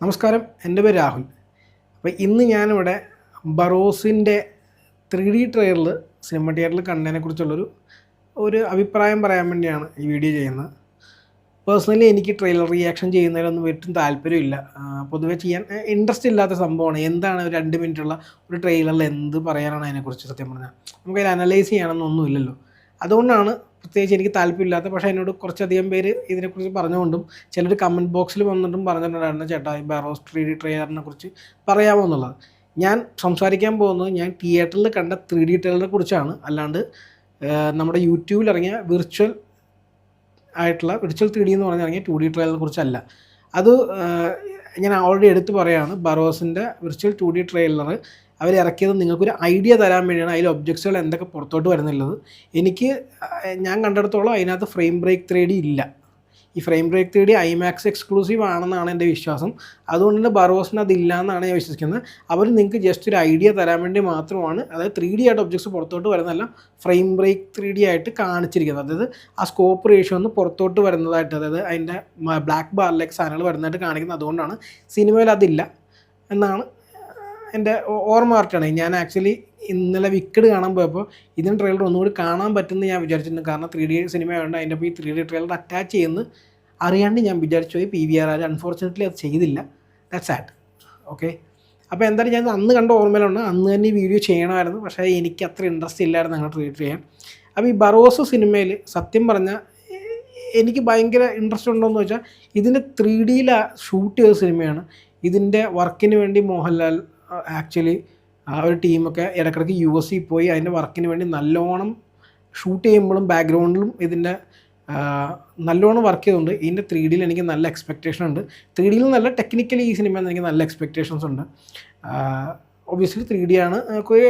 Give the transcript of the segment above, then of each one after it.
നമസ്കാരം, എൻ്റെ പേര് രാഹുൽ. അപ്പോൾ ഇന്ന് ഞാനിവിടെ ബറോസിൻ്റെ 3D ട്രെയിലർ സിനിമ തിയേറ്ററിൽ കണ്ടതിനെക്കുറിച്ചുള്ളൊരു അഭിപ്രായം പറയാൻ വേണ്ടിയാണ് ഈ വീഡിയോ ചെയ്യുന്നത്. പേഴ്സണലി എനിക്ക് ട്രെയിലർ റിയാക്ഷൻ ചെയ്യുന്നതിലൊന്നും ഒട്ടും താല്പര്യമില്ല. പൊതുവേ ചെയ്യാൻ ഇൻട്രസ്റ്റ് ഇല്ലാത്ത സംഭവമാണ്. എന്താണ് ഒരു 2 മിനിറ്റുള്ള ഒരു ട്രെയിലറിൽ എന്ത് പറയാനാണ് അതിനെക്കുറിച്ച്? സത്യം പറഞ്ഞാൽ നമുക്കതിൽ അനലൈസ് ചെയ്യണമെന്നൊന്നുമില്ലല്ലോ. അതുകൊണ്ടാണ് പ്രത്യേകിച്ച് എനിക്ക് താല്പര്യമില്ലാത്ത. പക്ഷേ എന്നോട് കുറച്ചധികം പേര് ഇതിനെക്കുറിച്ച് പറഞ്ഞുകൊണ്ടും ചിലർ കമൻറ്റ് ബോക്സിൽ വന്നിട്ടും പറഞ്ഞിട്ടുണ്ടായിരുന്നു, ചേട്ടാ ഈ ബറോസ് 3D ട്രെയിലറിനെ കുറിച്ച് പറയാമോ എന്നുള്ളത്. ഞാൻ സംസാരിക്കാൻ പോകുന്നത് ഞാൻ തിയേറ്ററിൽ കണ്ട 3D ട്രെയിലറിനെ കുറിച്ചാണ്, അല്ലാണ്ട് നമ്മുടെ യൂട്യൂബിൽ ഇറങ്ങിയ വിർച്വൽ 3D എന്ന് പറഞ്ഞിറങ്ങിയ 2D ട്രെയിലറിനെ കുറിച്ചല്ല. അത് ഞാൻ ഓൾറെഡി എടുത്ത് പറയുകയാണ്. ബറോസിൻ്റെ വിർച്വൽ 2D ട്രെയിലർ അവരിറക്കിയത് നിങ്ങൾക്കൊരു ഐഡിയ തരാൻ വേണ്ടിയാണ്. അതിൽ ഒബ്ജക്ട്സുകൾ എന്തൊക്കെ പുറത്തോട്ട് വരുന്നുള്ളത്. ഞാൻ കണ്ടെടുത്തോളം അതിനകത്ത് ഫ്രെയിം ബ്രേക്ക് 3D ഇല്ല. ഈ frame break 3D IMAX exclusive ആണെന്നാണ് എൻ്റെ വിശ്വാസം. അതുകൊണ്ട് തന്നെ ബറോസിന് അതില്ല എന്നാണ് ഞാൻ വിശ്വസിക്കുന്നത്. അവർ നിങ്ങൾക്ക് ജസ്റ്റ് ഒരു ഐഡിയ തരാൻ വേണ്ടി മാത്രമാണ്, അതായത് 3D ആയിട്ട് ഒബ്ജക്ട്സ് പുറത്തോട്ട് വരുന്നതെല്ലാം ഫ്രെയിം ബ്രേക്ക് 3D ആയിട്ട് കാണിച്ചിരിക്കുന്നത്. അതായത് ആ സ്കോപ്പ് റേഷ്യോ ഒന്ന് പുറത്തോട്ട് വരുന്നതായിട്ട്, അതായത് അതിൻ്റെ ബ്ലാക്ക് ബാറിലേക്ക് സാധനങ്ങൾ വരുന്നതായിട്ട് കാണിക്കുന്നത്. അതുകൊണ്ടാണ് സിനിമയിൽ അതില്ല എന്നാണ് എൻ്റെ ഓർമ്മ കറക്റ്റാണ്. ഞാൻ ആക്ച്വലി ഇന്നലെ വിക്കഡ് കാണാൻ പോയപ്പോൾ ഇതിന് ട്രെയിലർ ഒന്നുകൂടി കാണാൻ പറ്റുമെന്ന് ഞാൻ വിചാരിച്ചിട്ടുണ്ട്. കാരണം 3D സിനിമ ആയതുകൊണ്ട് അതിൻ്റെ ഇപ്പോൾ ഈ 3D ട്രെയിലർ അറ്റാച്ച് ചെയ്യുന്നത് അറിയാണ്ട് ഞാൻ വിചാരിച്ചു പോയി. PVR അൺഫോർച്ചുനേറ്റ്ലി അത് ചെയ്തില്ല. That's sad. ഓക്കെ, അപ്പോൾ എന്തായാലും ഞാൻ അന്ന് കണ്ട ഓർമ്മയിലുണ്ട്. അന്ന് തന്നെ ഈ വീഡിയോ ചെയ്യണമായിരുന്നു, പക്ഷേ എനിക്ക് അത്ര ഇൻട്രസ്റ്റ് ഇല്ലായിരുന്നു അങ്ങനെ ട്രീറ്റ് ചെയ്യാൻ. അപ്പോൾ ഈ ബറോസ് സിനിമയിൽ സത്യം പറഞ്ഞാൽ എനിക്ക് ഭയങ്കര ഇൻട്രസ്റ്റ് ഉണ്ടോയെന്ന് വെച്ചാൽ, ഇതിൻ്റെ 3Dയിൽ ഷൂട്ട് ചെയ്ത സിനിമയാണ്. ഇതിൻ്റെ വർക്കിന് വേണ്ടി മോഹൻലാൽ ആക്ച്വലി ആ ഒരു ടീമൊക്കെ ഇടയ്ക്കിടയ്ക്ക് US പോയി അതിൻ്റെ വർക്കിന് വേണ്ടി നല്ലോണം ഷൂട്ട് ചെയ്യുമ്പോഴും ബാക്ക്ഗ്രൗണ്ടിലും ഇതിൻ്റെ നല്ലോണം വർക്ക് ചെയ്തുകൊണ്ട് ഇതിൻ്റെ 3Dയിൽ എനിക്ക് നല്ല എക്സ്പെക്റ്റേഷൻ ഉണ്ട്. 3Dയിൽ നല്ല ടെക്നിക്കലി ഈ സിനിമയിൽ എനിക്ക് നല്ല എക്സ്പെക്റ്റേഷൻസ് ഉണ്ട്. ഒബ്വിയസ്ലി 3D ആണ്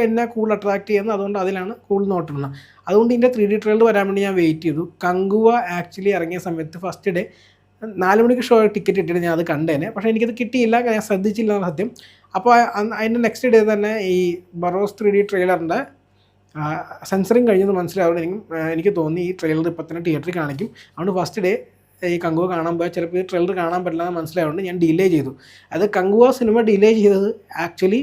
എന്നെ കൂടുതൽ അട്രാക്ട് ചെയ്യുന്നത്. അതുകൊണ്ട് അതിലാണ് കൂടുതൽ നോട്ടിടുന്നത്. അതുകൊണ്ട് ഇതിൻ്റെ 3D ട്രെയിലർ വരാൻ വേണ്ടി ഞാൻ വെയിറ്റ് ചെയ്തു. കങ്കുവ ആക്ച്വലി ഇറങ്ങിയ സമയത്ത് ഫസ്റ്റ് ഡേ 4 മണിക്ക് ഷോ ടിക്കറ്റ് ഇട്ടിട്ട് ഞാൻ അത് കണ്ടേനെ. പക്ഷേ എനിക്കത് കിട്ടിയില്ല, ഞാൻ ശ്രദ്ധിച്ചില്ല സത്യം. അപ്പോൾ അതിൻ്റെ നെക്സ്റ്റ് ഡേ തന്നെ ഈ ബറോസ് 3D ട്രെയിലറിൻ്റെ സെൻസറിങ് കഴിഞ്ഞെന്ന് മനസ്സിലാവുന്നത് എനിക്ക് തോന്നി ഈ ട്രെയിലർ ഇപ്പം തന്നെ തിയേറ്ററിൽ കാണിക്കും. അതുകൊണ്ട് ഫസ്റ്റ് ഡേ ഈ കങ്കുവ കാണാൻ പോയാൽ ചിലപ്പോൾ ഈ ട്രെയിലർ കാണാൻ പറ്റില്ല എന്ന് മനസ്സിലായതുകൊണ്ട് ഞാൻ ഡിലേ ചെയ്തു. അത് കങ്കുവ സിനിമ ഡിലേ ചെയ്തത് ആക്ച്വലി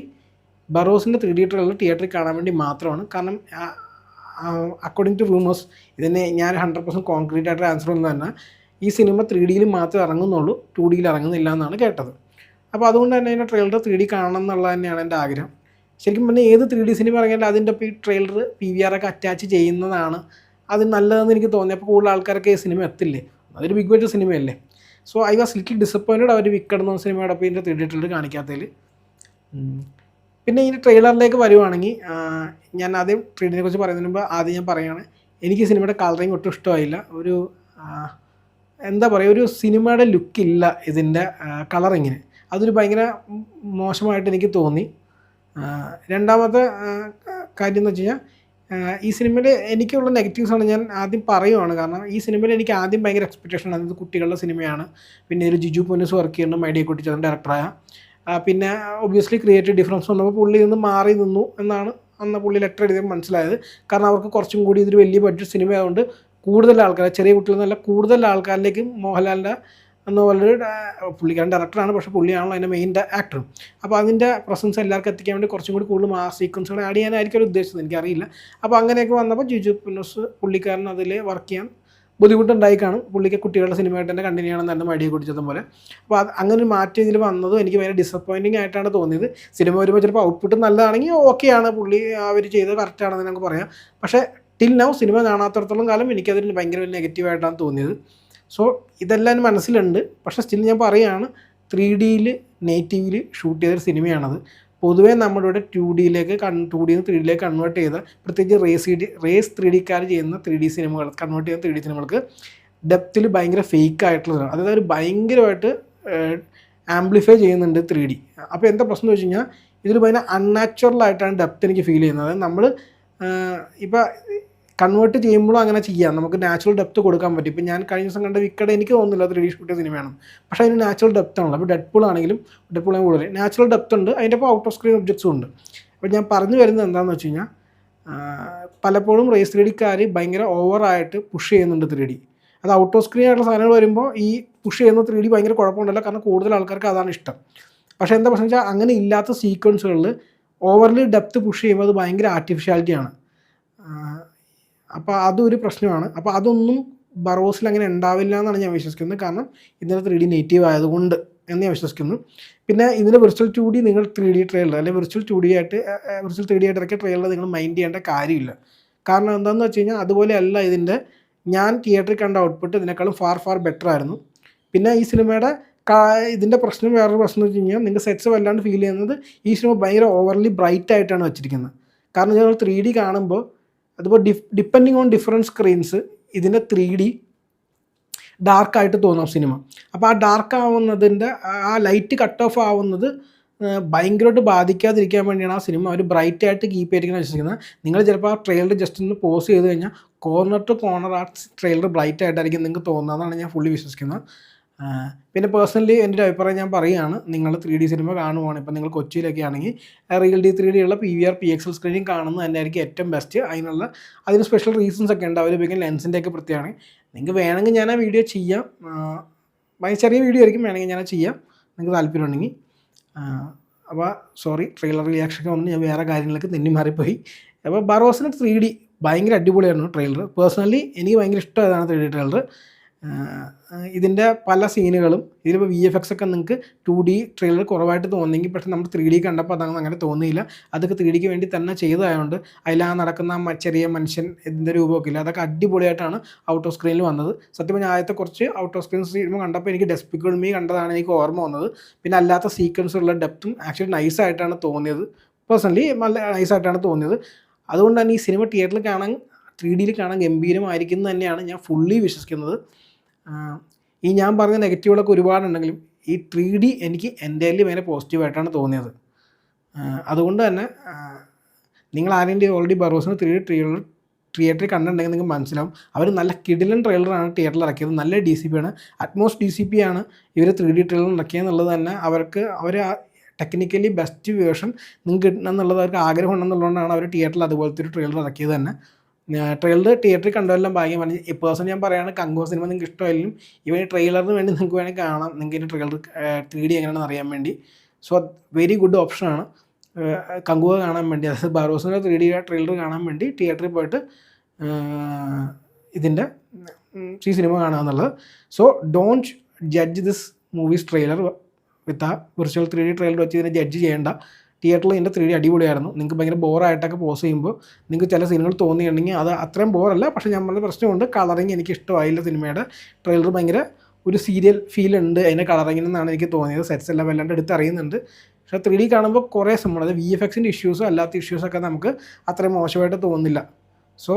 ബറോസിൻ്റെ 3D ട്രെയിലർ തിയേറ്ററിൽ കാണാൻ വേണ്ടി മാത്രമാണ്. കാരണം അക്കോർഡിംഗ് ടു റൂമേഴ്സ്, ഇതിനെ ഞാൻ 100% കോൺക്രീറ്റ് ആയിട്ട് ആൻസർ ഒന്നും തന്നെ, ഈ സിനിമ 3Dയിൽ മാത്രമേ ഇറങ്ങുന്നുള്ളൂ, 2Dയിൽ ഇറങ്ങുന്നില്ല എന്നാണ് കേട്ടത്. അപ്പോൾ അതുകൊണ്ട് തന്നെ അതിൻ്റെ ട്രെയിലർ 3D കാണണം എന്നുള്ളത് തന്നെയാണ് എൻ്റെ ആഗ്രഹം. ശരിക്കും പറഞ്ഞാൽ ഏത് 3D സിനിമ ഇറങ്ങിയാലും അതിൻ്റെ ഇപ്പോൾ ഈ ട്രെയിലർ PVR ഒക്കെ അറ്റാച്ച് ചെയ്യുന്നതാണ് അത് നല്ലതെന്ന് എനിക്ക് തോന്നി. അപ്പോൾ കൂടുതൽ ആൾക്കാരൊക്കെ ഈ സിനിമ എത്തില്ലേ, അതൊരു ബിഗ് ബഡ്ജറ്റ് സിനിമയല്ലേ. So I was little disappointed അവർ വിക്കഡ് എന്ന സിനിമയുടെ അപ്പോൾ ഇതിൻ്റെ 3D ട്രെയിലർ കാണിക്കാത്തതിൽ. പിന്നെ ഈ ട്രെയിലറിലേക്ക് വരുവാണെങ്കിൽ, ഞാൻ ആദ്യം 3Dനെ കുറിച്ച് പറയുന്നതിന് മുമ്പ് ആദ്യം ഞാൻ പറയുകയാണ്, എനിക്ക് സിനിമയുടെ കളറിങ് ഒട്ടും ഇഷ്ടമായില്ല. എന്താ പറയുക, ഒരു സിനിമയുടെ ലുക്കില്ല ഇതിൻ്റെ കളറിങ്ങിന്. അതൊരു ഭയങ്കര മോശമായിട്ട് എനിക്ക് തോന്നി. രണ്ടാമത്തെ കാര്യം എന്ന് വെച്ച് കഴിഞ്ഞാൽ, ഈ സിനിമയിൽ എനിക്കുള്ള നെഗറ്റീവ്സാണ് ഞാൻ ആദ്യം പറയുവാണ്. കാരണം ഈ സിനിമയിൽ എനിക്ക് ആദ്യം ഭയങ്കര എക്സ്പെക്റ്റേഷൻ ആണ്. കുട്ടികളുടെ സിനിമയാണ്. പിന്നെ ഒരു ജിജു പൊന്നൂസ് വർക്ക് ചെയ്യുന്ന മൈഡിയ കുട്ടിച്ചേട്ടൻ ഡയറക്ടറായ. പിന്നെ ഒബ്വിയസ്ലി ക്രിയേറ്റീവ് ഡിഫറൻസ് വന്നപ്പോൾ പുള്ളി നിന്ന് മാറി നിന്നു എന്നാണ് അന്ന് പുള്ളി ലെറ്റർ എഴുതിയപ്പോൾ മനസ്സിലായത്. കാരണം അവർക്ക് കുറച്ചും കൂടി ഇതൊരു വലിയ ബഡ്ജറ്റ് സിനിമ ആയതുകൊണ്ട് കൂടുതൽ ആൾക്കാർ, ചെറിയ കുട്ടികളെന്നല്ല കൂടുതൽ ആൾക്കാരിലേക്ക് മോഹൻലാലിൻ്റെ എന്ന പോലൊരു പുള്ളിക്കാരൻ ഡയറക്ടറാണ്, പക്ഷേ പുള്ളിയാണല്ലോ അതിൻ്റെ മെയിൻ ആക്ടറും. അപ്പോൾ അതിൻ്റെ പ്രസൻസ് എല്ലാവർക്കും എത്തിക്കാൻ വേണ്ടി കുറച്ചും കൂടി കൂടുതൽ ആ സീക്വൻസുകൾ ആഡ് ചെയ്യാനായിരിക്കും അവർ ഉദ്ദേശിച്ചത്, എനിക്കറിയില്ല. അപ്പോൾ അങ്ങനെയൊക്കെ വന്നപ്പോൾ ജിജു പൊന്നൂസ് പുള്ളിക്കാരൻ അതിൽ വർക്ക് ചെയ്യാൻ ബുദ്ധിമുട്ടുണ്ടായി കാണും. പുള്ളിക്ക് കുട്ടികളുടെ സിനിമയായിട്ട് തന്നെ കണ്ടിന്യൂ ചെയ്യണം തന്നെ മടിയെ കുടിച്ചതും പോലെ. അപ്പോൾ അങ്ങനെ ഒരു മാറ്റം ഇതിൽ വന്നതും എനിക്ക് ഭയങ്കര ഡിസപ്പോയിൻറ്റിംഗ് ആയിട്ടാണ് തോന്നിയത്. സിനിമ വരുമ്പോൾ ചിലപ്പോൾ ഔട്ട്പുട്ട് നല്ലതാണെങ്കിൽ ഓക്കെയാണ്, പുള്ളി അവർ ചെയ്തത് കറക്റ്റാണെന്ന് നമുക്ക് പറയാം. പക്ഷേ ടിൽ നൗ സിനിമ കാണാത്തടത്തോളം കാലം എനിക്കതിന് ഭയങ്കര നെഗറ്റീവായിട്ടാണ് തോന്നിയത്. സോ ഇതെല്ലാം എൻ്റെ മനസ്സിലുണ്ട്. പക്ഷേ സ്റ്റിൽ ഞാൻ പറയുകയാണ്, 3Dയിൽ നേറ്റീവിൽ ഷൂട്ട് ചെയ്തൊരു സിനിമയാണത്. പൊതുവേ നമ്മുടെ ഇവിടെ 2Dയിൽ നിന്ന് 3Dയിലേക്ക് കൺവേർട്ട് ചെയ്ത, പ്രത്യേകിച്ച് റേസ് 3Dക്കാർ ചെയ്യുന്ന 3D സിനിമകൾ, കൺവേർട്ട് ചെയ്യുന്ന 3D സിനിമകൾക്ക് ഡെപ്തിൽ ഭയങ്കര ഫേക്ക് ആയിട്ടുള്ളതാണ്. അതായത് അവർ ഭയങ്കരമായിട്ട് ആംപ്ലിഫൈ ചെയ്യുന്നുണ്ട് 3D. അപ്പോൾ എന്താ പ്രശ്നം എന്ന് വെച്ച് കഴിഞ്ഞാൽ, ഇതിൽ ഭയങ്കര അൺനാച്ചുറൽ ആയിട്ടാണ് ഡെപ്ത് എനിക്ക് ഫീൽ ചെയ്യുന്നത്. അതായത് നമ്മൾ ഇപ്പോൾ കൺവേർട്ട് ചെയ്യുമ്പോഴും അങ്ങനെ ചെയ്യാം, നമുക്ക് നാച്ചുറൽ ഡെപ്ത് കൊടുക്കാൻ പറ്റും. ഇപ്പോൾ ഞാൻ കഴിഞ്ഞ ദിവസം കണ്ട വിക്കഡ് എനിക്ക് തോന്നുന്നില്ല 3D ഷൂട്ട് സിനിമയാണ്, പക്ഷേ അതിന് നാച്ചുറൽ ഡെപ്ത് ആണല്ലോ. അപ്പോൾ ഡെഡ്പൂൾ ആണെങ്കിലും കൂടുതൽ നാച്ചുറൽ ഡെപ്ത് ഉണ്ട്, അതിൻ്റെ ഇപ്പോൾ ഔട്ട് ഓഫ് സ്ക്രീൻ ഒബ്ജക്ട്സും ഉണ്ട്. അപ്പോൾ ഞാൻ പറഞ്ഞു വരുന്നത് എന്താണെന്ന് വെച്ച് കഴിഞ്ഞാൽ, പലപ്പോഴും റേസ് 3Dക്കാർ ഭയങ്കര ഓവറായിട്ട് പുഷ് ചെയ്യുന്നുണ്ട് 3D. അത് ഔട്ട് ഓഫ് സ്ക്രീൻ ആയിട്ടുള്ള സാധനങ്ങൾ വരുമ്പോൾ ഈ പുഷ് ചെയ്യുന്ന 3D ഭയങ്കര കുഴപ്പമുണ്ടല്ലോ, കാരണം കൂടുതൽ ആൾക്കാർക്ക് അതാണ് ഇഷ്ടം. പക്ഷേ എന്താ പ്രശ്നം വെച്ചാൽ അങ്ങനെ ഇല്ലാത്ത സീക്വൻസുകളിൽ ഓവർലി ഡെപ്ത് പുഷ് ചെയ്യുമ്പോൾ അത് ഭയങ്കര ആർട്ടിഫിഷ്യാലിറ്റിയാണ്. അപ്പോൾ അതൊരു പ്രശ്നമാണ്. അപ്പോൾ അതൊന്നും ബറോസിൽ അങ്ങനെ ഉണ്ടാവില്ല എന്നാണ് ഞാൻ വിശ്വസിക്കുന്നത്, കാരണം ഇതിൻ്റെ 3D നേറ്റീവ് ആയതുകൊണ്ട് എന്ന് ഞാൻ വിശ്വസിക്കുന്നു. പിന്നെ ഇതിൻ്റെ വിർച്വൽ 2D നിങ്ങൾ 3D ട്രെയിലർ അല്ലെങ്കിൽ വിർച്വൽ 3D ആയിട്ട് ഇറക്കിയ ട്രെയിലർ നിങ്ങൾ മൈൻഡ് ചെയ്യേണ്ട കാര്യമില്ല. കാരണം എന്താണെന്ന് വെച്ച് കഴിഞ്ഞാൽ അതുപോലെയല്ല ഇതിൻ്റെ ഞാൻ തിയേറ്ററിൽ കണ്ട ഔട്ട്പുട്ട് ഇതിനേക്കാളും ഫാർ ബെറ്റർ ആയിരുന്നു. പിന്നെ ഈ സിനിമയുടെ ഇതിൻ്റെ പ്രശ്നം, വേറൊരു പ്രശ്നം എന്ന് വെച്ച് കഴിഞ്ഞാൽ നിങ്ങൾക്ക് സെറ്റ്സ് വല്ലാണ്ട് ഫീൽ ചെയ്യുന്നത് ഈ സിനിമ ഭയങ്കര ഓവർലി ബ്രൈറ്റ് ആയിട്ടാണ് വെച്ചിരിക്കുന്നത്. കാരണം ഞങ്ങൾ 3D കാണുമ്പോൾ അതിപ്പോൾ ഡിപ്പെൻഡിങ് ഓൺ ഡിഫറെൻറ്റ് സ്ക്രീൻസ് ഇതിൻ്റെ 3D ഡാർക്കായിട്ട് തോന്നാം സിനിമ. അപ്പോൾ ആ ഡാർക്ക് ആവുന്നതിൻ്റെ ആ ലൈറ്റ് കട്ട് ഓഫ് ആവുന്നത് ഭയങ്കരമായിട്ട് ബാധിക്കാതിരിക്കാൻ വേണ്ടിയാണ് ആ സിനിമ അവർ ബ്രൈറ്റ് ആയിട്ട് കീപ്പ് ചെയ്തിരിക്കുന്നത് വിശ്വസിക്കുന്നത്. നിങ്ങൾ ചിലപ്പോൾ ആ ട്രെയിലർ ജസ്റ്റ് ഒന്ന് പോസ് ചെയ്ത് കഴിഞ്ഞാൽ കോർണർ ടു കോർണർ ആ ട്രെയിലർ ബ്രൈറ്റ് ആയിട്ടായിരിക്കും നിങ്ങൾക്ക് തോന്നുന്നതെന്നാണ് ഞാൻ ഫുള്ളി വിശ്വസിക്കുന്നത്. പിന്നെ പേഴ്സണലി എൻ്റെ ഒരു അഭിപ്രായം ഞാൻ പറയുകയാണ്, നിങ്ങൾ 3D സിനിമ കാണുവാണ്, ഇപ്പോൾ നിങ്ങൾ കൊച്ചിയിലൊക്കെ ആണെങ്കിൽ റിയൽ ഡി 3D ഉള്ള PVR PXL സ്ക്രീനിങ് കാണുന്നത് തന്നെയായിരിക്കും ഏറ്റവും ബെസ്റ്റ്. അതിന് സ്പെഷ്യൽ റീസൺസ് ഒക്കെ ഉണ്ട്. അവർ ഉപയോഗിക്കുന്ന ലെൻസിൻ്റെയൊക്കെ പ്രത്യേകമാണ്. നിങ്ങൾക്ക് വേണമെങ്കിൽ ഞാൻ ആ വീഡിയോ ചെയ്യാം, ചെറിയ വീഡിയോ ആയിരിക്കും, വേണമെങ്കിൽ ഞാൻ ചെയ്യാം നിങ്ങൾക്ക് താല്പര്യം ഉണ്ടെങ്കിൽ. അപ്പോൾ സോറി, ട്രെയിലർ റിയാക്ഷനൊക്കെ വന്ന് ഞാൻ വേറെ കാര്യങ്ങളൊക്കെ തെന്നി മാറിപ്പോയി. അപ്പോൾ ബറോസിന് 3D ഭയങ്കര അടിപൊളിയായിരുന്നു ട്രെയിലർ. പേഴ്സണലി എനിക്ക് ഭയങ്കര ഇഷ്ടമായതാണ് 3D ട്രെയിലർ. ഇതിൻ്റെ പല സീനുകളും ഇതിലിപ്പോൾ VFX ഒക്കെ നിങ്ങൾക്ക് 2D ട്രെയിലർ കുറവായിട്ട് തോന്നിയെങ്കിൽ, പക്ഷേ നമ്മൾ 3D കണ്ടപ്പോൾ അതങ്ങനെ അങ്ങനെ തോന്നിയില്ല. അതൊക്കെ 3Dക്ക് വേണ്ടി തന്നെ ചെയ്തതായതുകൊണ്ട് അതിലാ നടക്കുന്ന ചെറിയ മനുഷ്യൻ ഇതിൻ്റെ രൂപമൊക്കെ ഇല്ല, അതൊക്കെ അടിപൊളിയായിട്ടാണ് ഔട്ട് ഓഫ് സ്ക്രീനിൽ വന്നത്. സത്യം പറഞ്ഞാൽ ആദ്യത്തെ കുറച്ച് ഔട്ട് ഓഫ് സ്ക്രീൻ സിനിമ കണ്ടപ്പോൾ എനിക്ക് ഡെസ്പിക്കബിൾ മീ കണ്ടതാണ് എനിക്ക് ഓർമ്മ വന്നത്. പിന്നെ അല്ലാത്ത സീക്വൻസുള്ള ഡെപ്തും ആക്ച്വലി നൈസായിട്ടാണ് തോന്നിയത്. പേഴ്സണലി നല്ല നൈസായിട്ടാണ് തോന്നിയത്. അതുകൊണ്ട് തന്നെ ഈ സിനിമ തിയേറ്ററിൽ കാണാൻ 3Dയിൽ കാണാൻ ഗംഭീരമായിരിക്കും തന്നെയാണ് ഞാൻ ഫുള്ളി വിശ്വസിക്കുന്നത്. ഈ ഞാൻ പറഞ്ഞ നെഗറ്റീവുകളൊക്കെ ഒരുപാടുണ്ടെങ്കിലും ഈ 3D എനിക്ക് എൻ്റെലി ഭയങ്കര പോസിറ്റീവായിട്ടാണ് തോന്നിയത്. അതുകൊണ്ട് തന്നെ നിങ്ങൾ ആരെങ്കിലും ഓൾറെഡി ബറോസിന് 3D തിയേറ്ററിൽ കണ്ടിട്ടുണ്ടെങ്കിൽ നിങ്ങൾക്ക് മനസ്സിലാവും, അവർ നല്ല കിടിലൻ ട്രെയിലറാണ് തിയേറ്ററിൽ ഇറക്കിയത്. നല്ല DCP ആണ്, അറ്റ്മോസ് DCP ആണ് ഇവർ 3D ട്രെയിലർ ഇറക്കിയെന്നുള്ളത് തന്നെ അവർ ടെക്നിക്കലി ബെസ്റ്റ് വേർഷൻ നിങ്ങൾക്ക് കിട്ടണം എന്നുള്ളത് അവർക്ക് ആഗ്രഹം ഉണ്ടെന്നുള്ളതുകൊണ്ടാണ് അവർ തിയേറ്ററിൽ അതുപോലത്തെ ഒരു ട്രെയിലർ ഇറക്കിയത് തന്നെ. ട്രെയിലർ തിയേറ്ററിൽ കണ്ടതെല്ലാം ഭാഗ്യം പറഞ്ഞു. ഈ പേഴ്സൺ ഞാൻ പറയുകയാണ്, കങ്കുവ സിനിമ നിങ്ങൾക്ക് ഇഷ്ടമായാലും ഇവൻ ട്രെയിലറിന് വേണ്ടി നിങ്ങൾക്ക് വേണമെങ്കിൽ കാണാം, നിങ്ങൾക്ക് ഇതിൻ്റെ ട്രെയിലർ 3D എങ്ങനെയാണെന്ന് അറിയാൻ വേണ്ടി. സോ വെരി ഗുഡ് ഓപ്ഷനാണ് കങ്കുവ കാണാൻ വേണ്ടി, അതായത് ബറോസിൻ്റെ 3D ട്രെയിലർ കാണാൻ വേണ്ടി തിയേറ്ററിൽ പോയിട്ട് ഇതിൻ്റെ ഈ സിനിമ കാണുക എന്നുള്ളത്. So don't judge this movie's trailer with ആ വിർച്വൽ 3D ട്രെയിലർ വെച്ച് ഇതിനെ ജഡ്ജ് ചെയ്യേണ്ട. തിയേറ്ററിൽ ഇതിൻ്റെ 3D അടിപൊളിയായിരുന്നു. നിങ്ങൾക്ക് ഭയങ്കര ബോറായിട്ടൊക്കെ പോസ് ചെയ്യുമ്പോൾ നിങ്ങൾക്ക് ചില സീനുകൾ തോന്നിയിട്ടുണ്ടെങ്കിൽ അത് അത്രയും ബോറല്ല, പക്ഷേ ഞാൻ പറഞ്ഞ പ്രശ്നമുണ്ട്, കളറിങ് എനിക്ക് ഇഷ്ടമായില്ല. സിനിമയുടെ ട്രെയിലർ ഭയങ്കര ഒരു സീരിയൽ ഫീൽ ഉണ്ട് അതിൻ്റെ കളറിങ്ങിനെന്നാണ് എനിക്ക് തോന്നിയത്. സെറ്റ്സ് എല്ലാം വല്ലാണ്ട് എടുത്തറിയുന്നുണ്ട്. പക്ഷേ 3D കാണുമ്പോൾ കുറേ സംഭവം, അതായത് VFXൻ്റെ ഇഷ്യൂസും അല്ലാത്ത ഇഷ്യൂസൊക്കെ നമുക്ക് അത്രയും മോശമായിട്ട് തോന്നുന്നില്ല. സോ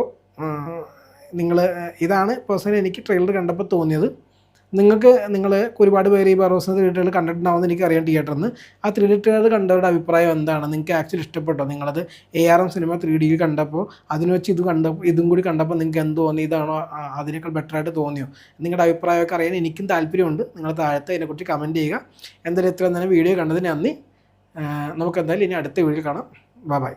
ഇതാണ് പേഴ്സണലി എനിക്ക് ട്രെയിലർ കണ്ടപ്പോൾ തോന്നിയത്. നിങ്ങൾ ഒരുപാട് പേര് ഈ ബറോസിന് 3D ട്രെയിലർ കണ്ടിട്ടുണ്ടാവുമെന്ന് എനിക്കറിയാം തിയേറ്ററിൽ നിന്ന്. ആ 3D ട്രെയിലർ കണ്ടവരുടെ അഭിപ്രായം എന്താണ്? നിങ്ങൾക്ക് ആക്ച്വലി ഇഷ്ടപ്പെട്ടോ? നിങ്ങളത് ARM സിനിമ 3Dയിൽ കണ്ടപ്പോൾ അതിന് വെച്ച് ഇതും കൂടി കണ്ടപ്പോൾ നിങ്ങൾക്ക് എന്ത് തോന്നി? ഇതാണോ അതിനേക്കാൾ ബെറ്ററായിട്ട് തോന്നിയോ? നിങ്ങളുടെ അഭിപ്രായമൊക്കെ അറിയാൻ എനിക്കും താല്പര്യമുണ്ട്. നിങ്ങൾ താഴത്തെ അതിനെക്കുറിച്ച് കമൻറ്റ് ചെയ്യുക. എന്തായാലും ഇത്രയും തന്നെ വീഡിയോ കണ്ടതിന് നന്ദി. നമുക്ക് എന്തായാലും ഇനി അടുത്ത വീഡിയോ കാണാം. ബൈ.